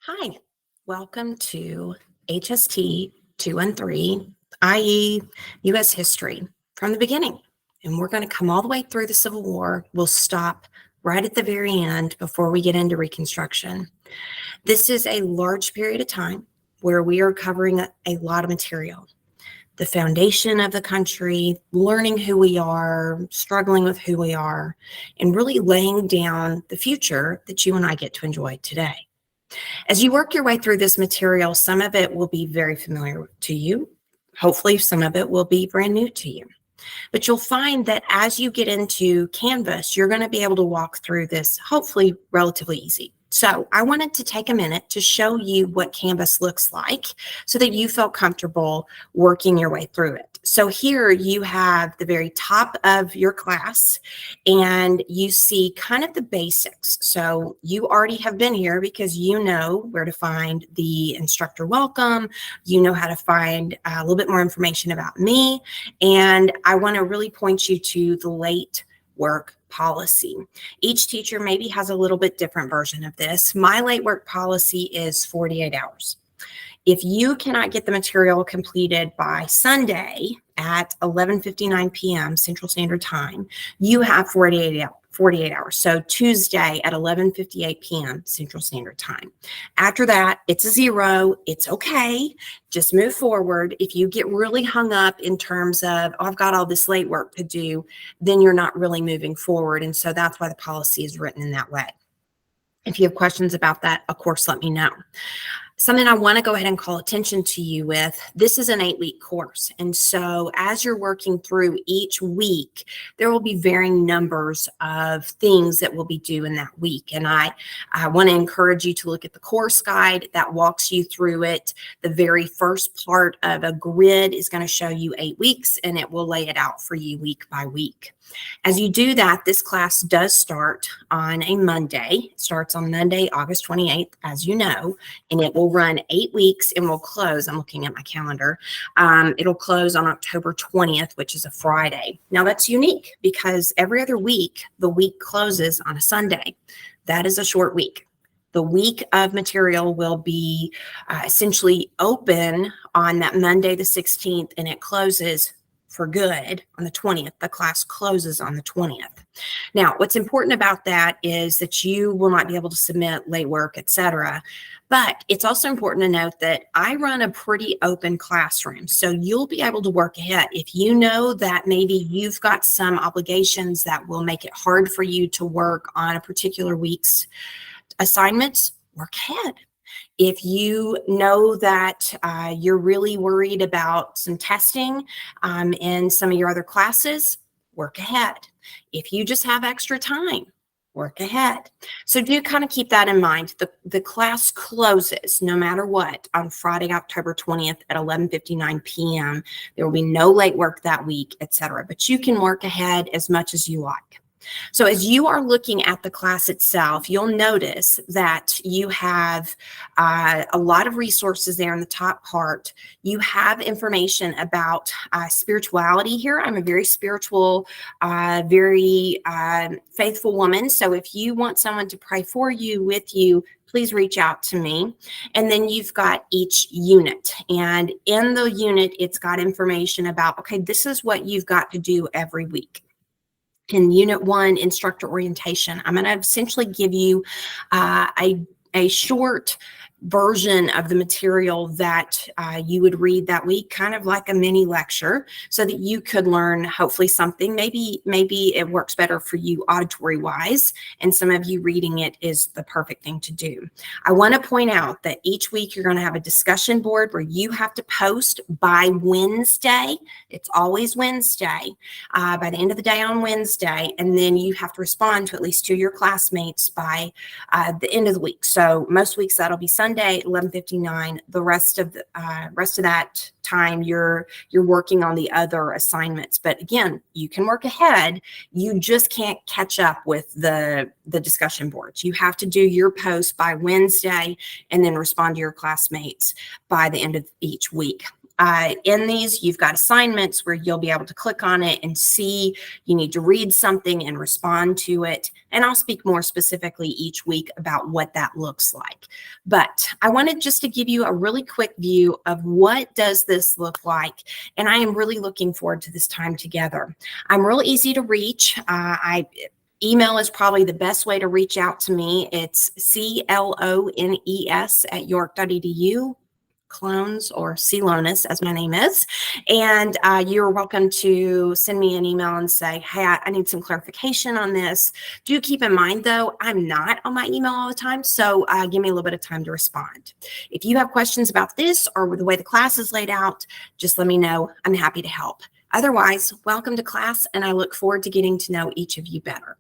Hi, welcome to HST 213, i.e., U.S. history from the beginning. And we're going to come all the way through the Civil War. We'll stop right at the very end before we get into Reconstruction. This is a large period of time where we are covering a lot of material. The foundation of the country, learning who we are, struggling with who we are, and really laying down the future that you and I get to enjoy today. As you work your way through this material, some of it will be very familiar to you. Hopefully, some of it will be brand new to you. But you'll find that as you get into Canvas, you're going to be able to walk through this, hopefully relatively easy. So I wanted to take a minute to show you what Canvas looks like so that you felt comfortable working your way through it. So here you have the very top of your class and you see kind of the basics. So you already have been here because you know where to find the instructor welcome. You know how to find a little bit more information about me. And I want to really point you to the late work policy. Each teacher maybe has a little bit different version of this. My late work policy is 48 hours. If you cannot get the material completed by Sunday at 11:59 p.m. Central Standard Time, you have 48 hours. So Tuesday at 11:58 p.m. Central Standard Time. After that, it's a zero. It's okay. Just move forward. If you get really hung up in terms of, oh, I've got all this late work to do, then you're not really moving forward. And so that's why the policy is written in that way. If you have questions about that, of course, let me know. Something I want to go ahead and call attention to you with, this is an 8-week course. And so as you're working through each week, there will be varying numbers of things that will be due in that week. And I want to encourage you to look at the course guide that walks you through it. The very first part of a grid is going to show you 8 weeks, and it will lay it out for you week by week. As you do that, this class does start on a Monday. It starts on Monday, August 28th, as you know, and it will run 8 weeks and will close. I'm looking at my calendar. It'll close on October 20th, which is a Friday. Now that's unique because every other week, the week closes on a Sunday. That is a short week. The week of material will be essentially open on that Monday, the 16th, and it closes for good on the 20th. The class closes on the 20th. Now, what's important about that is that you will not be able to submit late work, etc. But it's also important to note that I run a pretty open classroom. So you'll be able to work ahead. If you know that maybe you've got some obligations that will make it hard for you to work on a particular week's assignments, work ahead. If you know that you're really worried about some testing in some of your other classes, work ahead. If you just have extra time, work ahead. So do kind of keep that in mind. The class closes no matter what on Friday, October 20th at 11:59 p.m. There will be no late work that week, etc. But you can work ahead as much as you like. So as you are looking at the class itself, you'll notice that you have a lot of resources there in the top part. You have information about spirituality here. I'm a very spiritual, very faithful woman. So if you want someone to pray for you, with you, please reach out to me. And then you've got each unit. And in the unit, it's got information about, okay, this is what you've got to do every week. In Unit 1, Instructor Orientation, I'm going to essentially give you a short version of the material that you would read that week, kind of like a mini lecture, so that you could learn hopefully something. Maybe it works better for you auditory wise, and some of you reading it is the perfect thing to do. I want to point out that each week you're going to have a discussion board where you have to post by Wednesday. It's always Wednesday, by the end of the day on Wednesday, and then you have to respond to at least 2 of your classmates by the end of the week. So most weeks that'll be Sunday, 11:59. The rest of that time you're working on the other assignments. But again, you can work ahead. You just can't catch up with the discussion boards. You have to do your post by Wednesday and then respond to your classmates by the end of each week. In these, you've got assignments where you'll be able to click on it and see you need to read something and respond to it. And I'll speak more specifically each week about what that looks like. But I wanted just to give you a really quick view of what does this look like. And I am really looking forward to this time together. I'm real easy to reach. Email is probably the best way to reach out to me. It's clones@york.edu. Clones or Celonis, as my name is. And you're welcome to send me an email and say, hey, I need some clarification on this. Do keep in mind, though, I'm not on my email all the time, so give me a little bit of time to respond. If you have questions about this or the way the class is laid out, just let me know. I'm happy to help. Otherwise, welcome to class, and I look forward to getting to know each of you better.